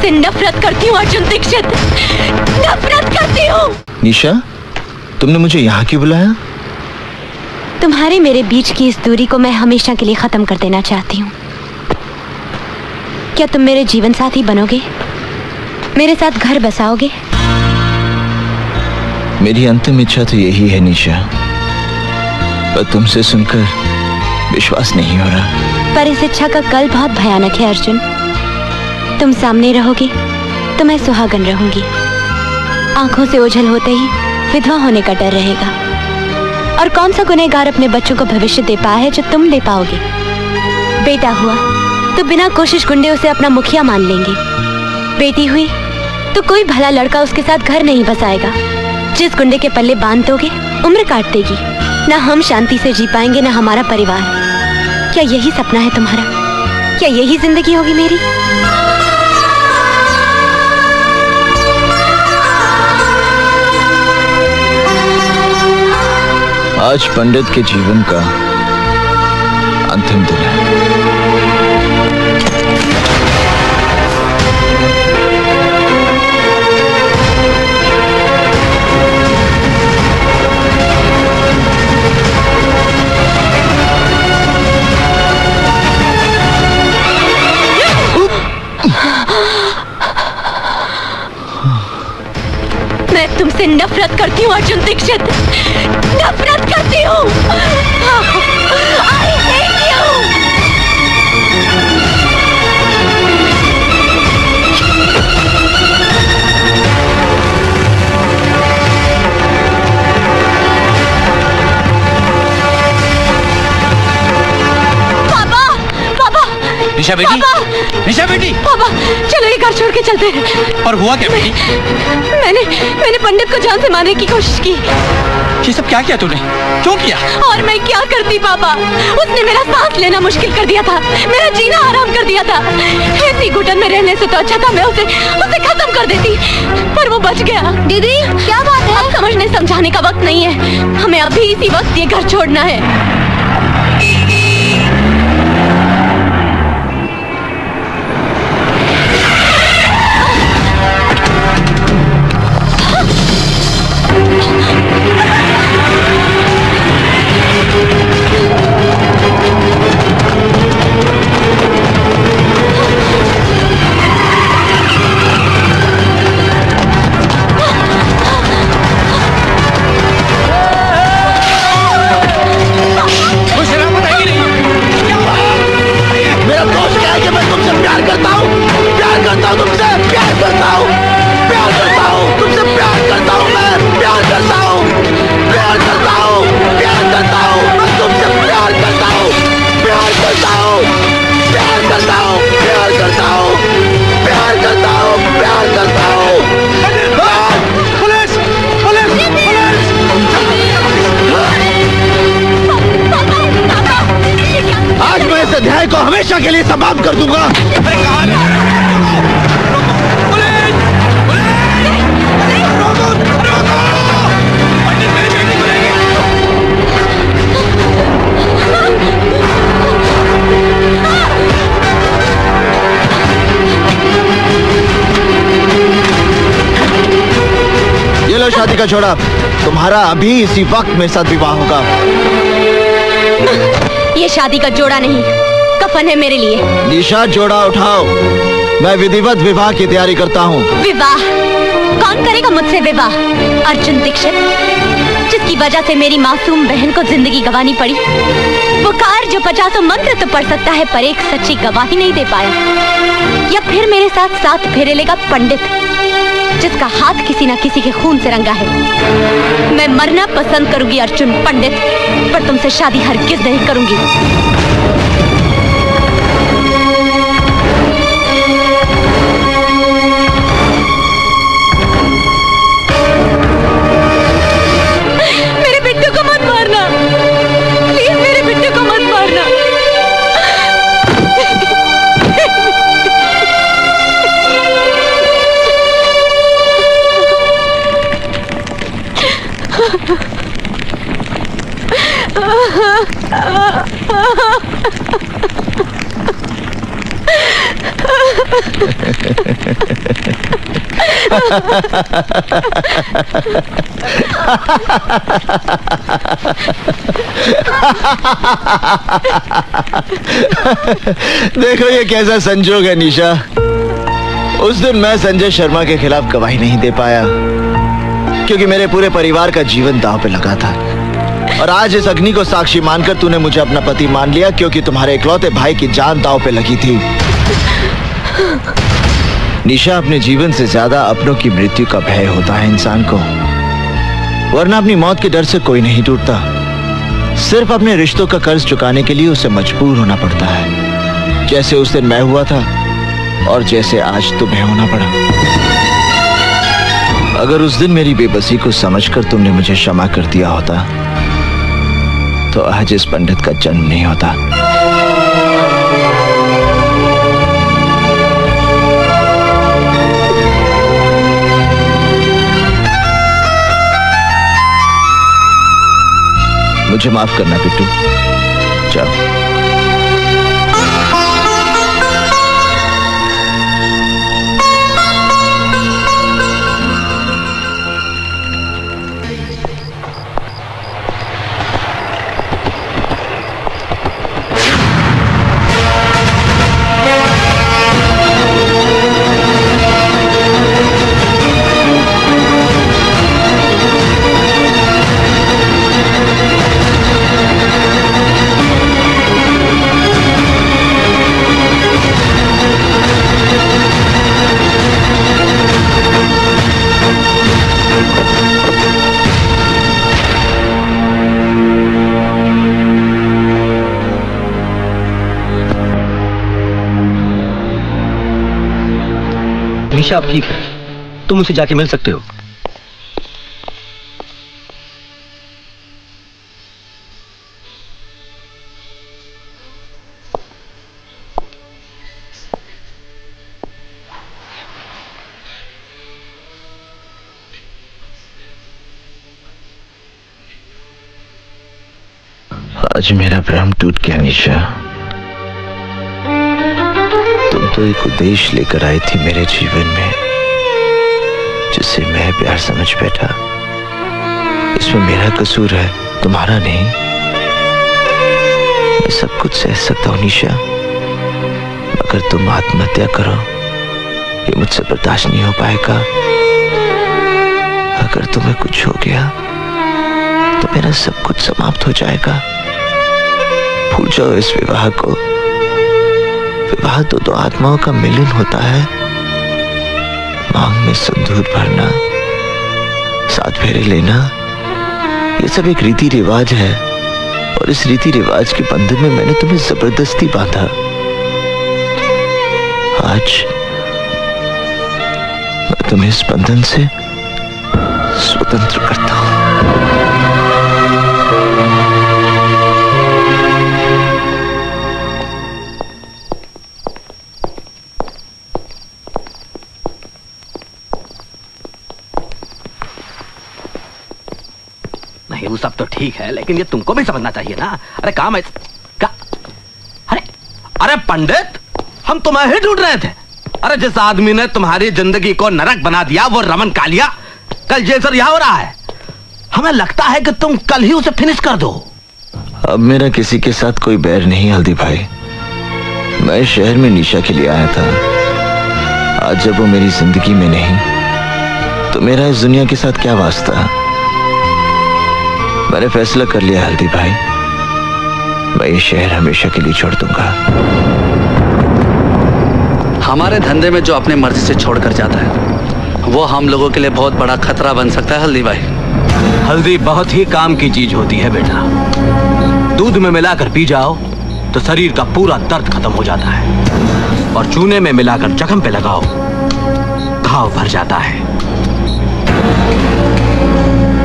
तुमसे नफरत करती हूँ अर्जुन दीक्षित, नफरत करती हूँ। निशा, तुमने मुझे यहाँ क्यों बुलाया? तुम्हारे मेरे बीच की इस दूरी को मैं हमेशा के लिए खत्म कर देना चाहती हूँ। क्या तुम मेरे जीवन साथी बनोगे? मेरे साथ घर बसाओगे? मेरी अंतिम इच्छा तो यही है निशा, पर तुमसे सुनकर विश्वास नहीं हो रहा। पर इस इच्छा का कल बहुत भयानक है अर्जुन। तुम सामने रहोगे तो मैं सुहागन रहूंगी। आंखों से ओझल होते ही विधवा होने का डर रहेगा। और कौन सा गुनहगार अपने बच्चों को भविष्य दे पाया है जो तुम दे पाओगे? बेटा हुआ तो बिना कोशिश गुंडे उसे अपना मुखिया मान लेंगे। बेटी हुई तो कोई भला लड़का उसके साथ घर नहीं बसाएगा। जिस गुंडे के पल्ले बांध दोगे उम्र काट देगी। ना हम शांति से जी पाएंगे, ना हमारा परिवार। क्या यही सपना है तुम्हारा? क्या यही जिंदगी होगी मेरी? आज पंडित के जीवन का अंतिम दिन है। मैं तुमसे नफरत करती हूँ अर्जुन दीक्षित, नफरत करती हूँ। I hate you। पापा, पापा, निशा बेटी, निशा बेटी, पापा, चलो ये घर छोड़ के चलते हैं। और हुआ क्या बेटी? मैंने पंडित को जान से मारने की कोशिश की। ये सब क्या किया तूने? क्यों किया? और मैं क्या करती पापा? उसने मेरा सांस लेना मुश्किल कर दिया था, मेरा जीना आराम कर दिया था। ऐसी घुटन में रहने से तो अच्छा था मैं उसे खत्म कर देती, पर वो बच गया। दीदी क्या बात है? अब समझने समझाने का वक्त नहीं है, हमें अभी इसी वक्त ये घर छोड़ना है। अध्याय को हमेशा के लिए समाप्त कर दूंगा। अरे कहां है? पुलिस! रोको! पंडित मेरी बेटी को लेंगे। ये लो शादी का जोड़ा, तुम्हारा अभी इसी वक्त मेरे साथ विवाह होगा। ये शादी का जोड़ा नहीं, कफन है मेरे लिए। निशा, जोड़ा उठाओ, मैं विधिवत विवाह की तैयारी करता हूँ। विवाह? कौन करेगा मुझसे विवाह? अर्जुन दीक्षित, जिसकी वजह से मेरी मासूम बहन को जिंदगी गंवानी पड़ी। पुकार जो 50 मंत्र तो पढ़ सकता है, पर एक सच्ची गवाही नहीं दे पाया। या फिर मेरे साथ साथ फेरे लेगा पंडित, जिसका हाथ किसी न किसी के खून से रंगा है। मैं मरना पसंद करूंगी अर्जुन पंडित, पर तुमसे शादी हरगिज नहीं करूंगी। मेरे बिट्टू को मत मारना, प्लीज मेरे बिट्टू को मत मारना। देखो ये कैसा संजोग है निशा। उस दिन मैं संजय शर्मा के खिलाफ गवाही नहीं दे पाया क्योंकि मेरे पूरे परिवार का जीवन दांव पे लगा था। और आज इस अग्नि को साक्षी मानकर तूने मुझे अपना पति मान लिया क्योंकि तुम्हारे इकलौते भाई की जान दांव पे लगी थी। निशा, अपने जीवन से ज्यादा अपनों की मृत्यु का भय होता है इंसान को, वरना अपनी मौत के डर से कोई नहीं टूटता। सिर्फ अपने रिश्तों का कर्ज चुकाने के लिए उसे मजबूर होना पड़ता है, जैसे उस दिन मैं हुआ था और जैसे आज तुम्हें होना पड़ा। अगर उस दिन मेरी बेबसी को समझकर तुमने मुझे क्षमा कर दिया होता तो आज इस पंडित का जन्म नहीं होता। मुझे माफ करना बिट्टू, जाओ। निशा आप ठीक है, तुम उसे जाके मिल सकते हो। आज मेरा भ्रम टूट गया निशा। तुम तो एक उद्देश्य लेकर आई थी मेरे जीवन में, जिसे मैं प्यार समझ बैठा। इसमें मेरा कसूर है, तुम्हारा नहीं। मैं सब कुछ सह सकता हूं निशा, मगर तुम आत्महत्या करो ये मुझसे बर्दाश्त नहीं हो पाएगा। अगर तुम्हें कुछ हो गया तो मेरा सब कुछ समाप्त हो जाएगा। भूल जाओ इस विवाह को। विवाह तो दो आत्माओं का मिलन होता है। मांग में सिंदूर भरना, साथ फेरे लेना, ये सब एक रीति रिवाज है और इस रीति रिवाज के बंधन में मैंने तुम्हें जबरदस्ती बांधा। आज मैं तुम्हें इस बंधन से स्वतंत्र करता हूं। वो सब तो ठीक है, लेकिन ये तुमको भी समझना चाहिए ना। अरे काम है अरे पंडित, हम तुम्हें ही ढूंढ रहे थे। अरे जिस आदमी ने तुम्हारी जिंदगी को नरक बना दिया वो रमन कालिया कल जेल से रिहा हो रहा है। हमें लगता है कि तुम कल ही उसे फिनिश कर दो। अब मेरा किसी के साथ कोई बैर नहीं हल्दी भाई। मैं शहर में निशा के लिए आया था। आज जब वो मेरी जिंदगी में नहीं तो मेरा इस दुनिया के साथ क्या वास्ता। मैंने फैसला कर लिया हल्दी भाई, मैं ये शहर हमेशा के लिए छोड़ दूंगा। हमारे धंधे में जो अपने मर्जी से छोड़कर जाता है वो हम लोगों के लिए बहुत बड़ा खतरा बन सकता है हल्दी भाई। हल्दी बहुत ही काम की चीज होती है बेटा। दूध में मिलाकर पी जाओ तो शरीर का पूरा दर्द खत्म हो जाता है, और चूने में मिलाकर जख्म पे लगाओ घाव भर जाता है।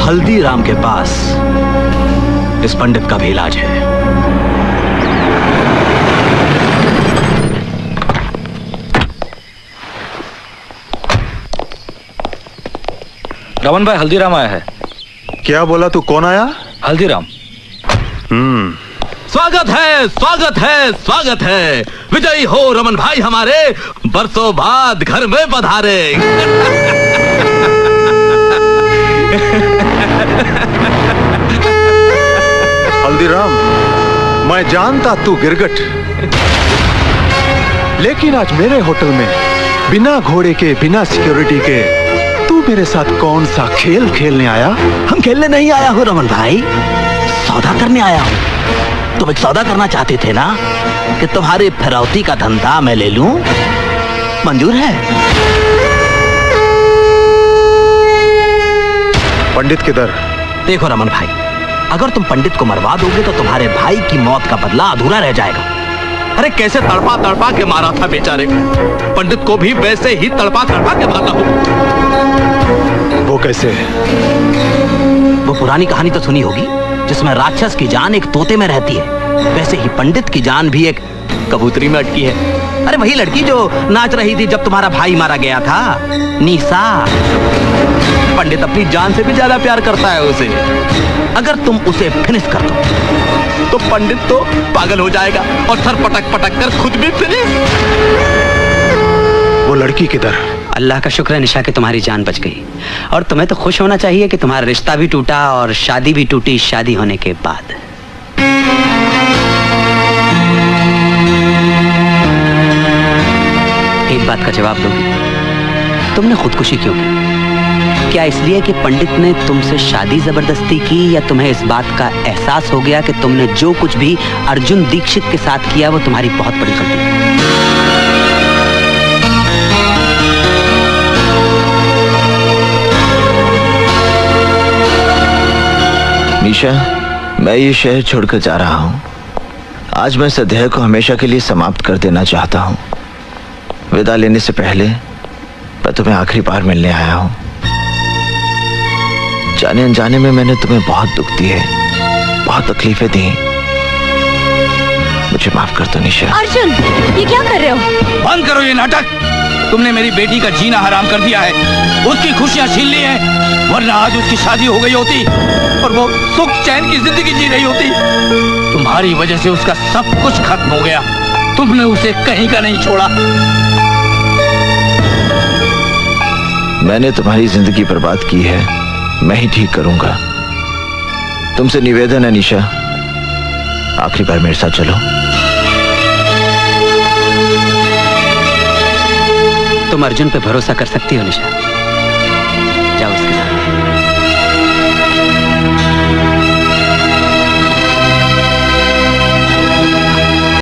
हल्दीराम के पास इस पंडित का भी इलाज है। रमन भाई, हल्दीराम आया है। क्या बोला तू? कौन आया? हल्दीराम। स्वाहा स्वागत है, स्वागत है, स्वागत है। विजयी हो रमन भाई हमारे, बरसों बाद घर में पधारे। हल्दीराम, मैं जानता तू गिरगट, लेकिन आज मेरे होटल में बिना घोड़े के, बिना सिक्योरिटी के तू मेरे साथ कौन सा खेल खेलने आया? हम खेलने नहीं आया हूँ रमन भाई, सौदा करने आया हूँ। तुम एक सौदा करना चाहते थे ना कि तुम्हारी फिरौती का धंधा मैं ले लूं, मंजूर है? पंडित किधर? देखो रमन भाई, अगर तुम पंडित को मरवा दोगे तो तुम्हारे भाई की मौत का बदला अधूरा रह जाएगा। अरे कैसे तड़पा तड़पा के मारा था बेचारे को, पंडित को भी वैसे ही तड़पा तड़पा के मारना हो। वो कैसे? वो पुरानी कहानी तो सुनी होगी जिसमें राक्षस की जान एक तोते में रहती है, वैसे ही पंडित की जान भी एक कबूतरी में अटकी है। अरे वही लड़की जो नाच रही थी जब तुम्हारा भाई मारा गया था, निशा। पंडित अपनी जान से भी ज्यादा प्यार करता है उसे। अगर तुम उसे फिनिश कर दो तो पंडित तो पागल हो जाएगा और सर पटक पटक कर खुद भी फिनिश। वो लड़की किधर? अल्लाह का शुक्र है निशा कि तुम्हारी जान बच गई, और तुम्हें तो खुश होना चाहिए कि तुम्हारा रिश्ता भी टूटा और शादी भी टूटी शादी होने के बाद। एक बात का जवाब दोगी, तुमने खुदकुशी क्यों की? क्या इसलिए कि पंडित ने तुमसे शादी जबरदस्ती की, या तुम्हें इस बात का एहसास हो गया कि तुमने जो कुछ भी अर्जुन दीक्षित के साथ किया वो तुम्हारी बहुत बड़ी गलती है? निशा, मैं ये शहर छोड़कर जा रहा हूं। आज मैं इस अध्याय को हमेशा के लिए समाप्त कर देना चाहता हूं। विदा लेने से पहले मैं तुम्हें आखिरी बार मिलने आया हूं। जाने अनजाने में मैंने तुम्हें बहुत दुख दिए, बहुत तकलीफें दी। मुझे माफ कर दो निशा। अर्जुन, ये क्या कर रहे हो? बंद करो ये नाटक। तुमने मेरी बेटी का जीना हराम कर दिया है, उसकी खुशियां छीन ली हैं, वरना आज उसकी शादी हो गई होती और वो सुख चैन की जिंदगी जी रही होती। तुम्हारी वजह से उसका सब कुछ खत्म हो गया। तुमने उसे कहीं का नहीं छोड़ा। मैंने तुम्हारी जिंदगी बर्बाद की है, मैं ही ठीक करूंगा। तुमसे निवेदन है निशा, आखिरी बार मेरे साथ चलो। तुम अर्जुन पे भरोसा कर सकती हो निशा।